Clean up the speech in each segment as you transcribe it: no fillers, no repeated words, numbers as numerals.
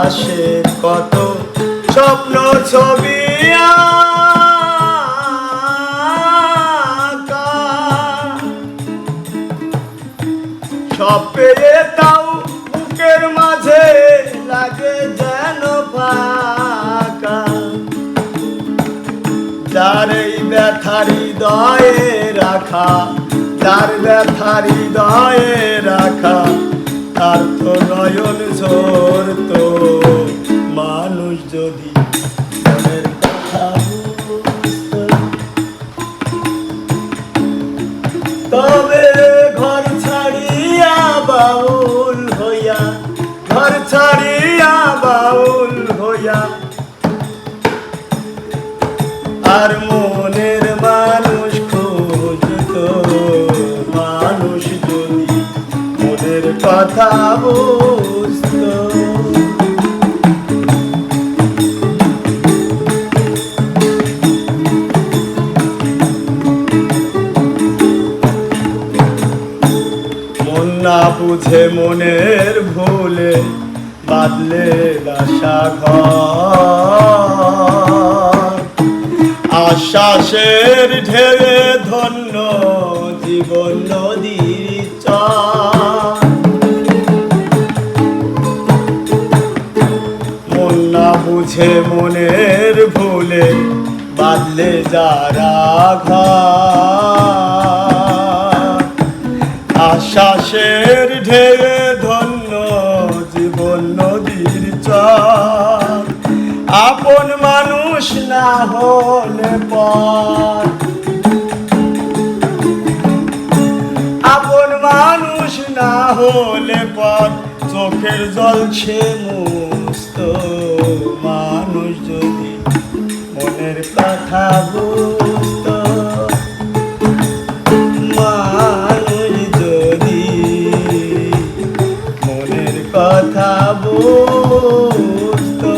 আকাশে কত স্বপ্ন ছবি সব পেয়ে তাও বুকের মাঝে লাগে যেন ফাঁকা। যার এই ব্যথা হৃদয়ে রাখা, যার ব্যথা হৃদয়ে রাখা, তার তো নয়ন ঝরতো। মানুষ যদি মনের কথা বুঝতো, তবে ঘর ছাড়িয়া বাউল হইয়া, ঘর ছাড়িয়া বাউল হইয়া আর মনের মানুষ খুঁজতো। মানুষ যদি মনের কথা বুঝতো। মন না বুঝে মনের ভুলে বাদলে বাসা ঘর। আশ্বাসের ঢেউয়ে ধন্য জীবন নদীর চর। মন না বুঝে মনের ভুলে বাদলে যারা ঘর। আশ্বাসের ঢেউয়ে ধন্য জীবন নদীর চর। আপন মানুষ না হলে পর, আপন মানুষ না হলে পর চোখের জল ছে মুছতো। মানুষ যদি মনের কথা বুঝতো, মানুষ যদি মনের কথা বুঝতো।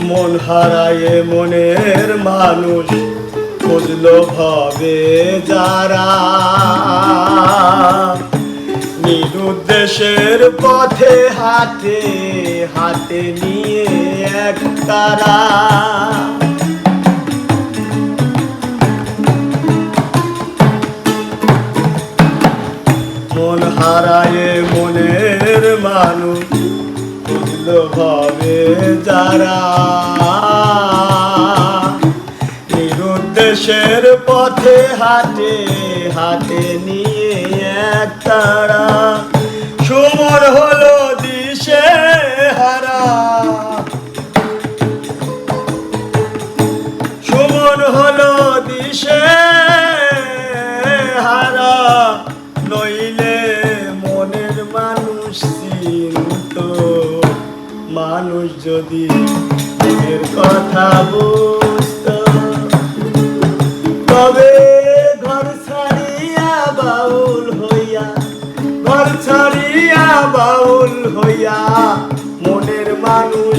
মন হারায়ে মনের মানুষ খুঁজলো ভবে যারা, নিরুদ্দেশের পথে হাতে হাতে নিয়ে এক তারা। মন হারায়ে মনের মানুষ খুঁজলো ভবে যারা, নিরুদ্দেশের পথে হাতে হাতে নিয়ে এক তারা। সুমন হলো দিশে হারা, সুমন হলো দিশে হারা। নইলে মনের মানুষ চিনতো। মানুষ যদি মনের কথা বুঝতো, তবে ঘর ছাড়িয়া বাউল হইয়া, ঘর ছাড়িয়া বাউল হইয়া মনের মানুষ